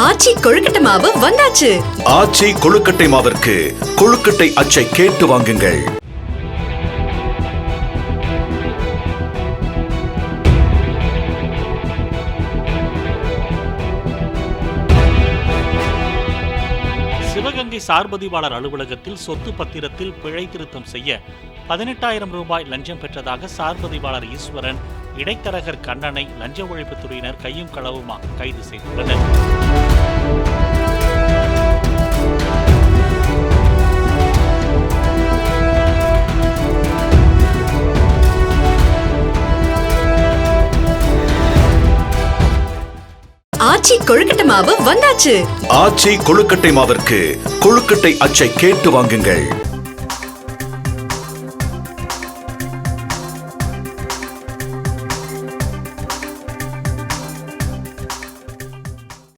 ஆச்சி கொழுக்கட்டை மாவு வந்தாச்சு. ஆச்சி கொழுக்கட்டை மாவிற்கு கொழுக்கட்டை அச்சை கேட்டு வாங்குங்கள். சிவகங்கை சார்பதிவாளர் அலுவலகத்தில் சொத்து பத்திரத்தில் பிழை திருத்தம் செய்ய 18,000 ரூபாய் லஞ்சம் பெற்றதாக சார்பதிவாளர் ஈஸ்வரன், இடைத்தரகர் கண்ணனை லஞ்ச ஒழிப்புத்துறையினர் கையும் களவுமாக கைது செய்துள்ளனர். ஆச்சி கொழுக்கட்டை மாவு வந்தாச்சு. ஆச்சி கொழுக்கட்டை மாவிற்கு கொழுக்கட்டை அச்சை கேட்டு வாங்குங்கள்.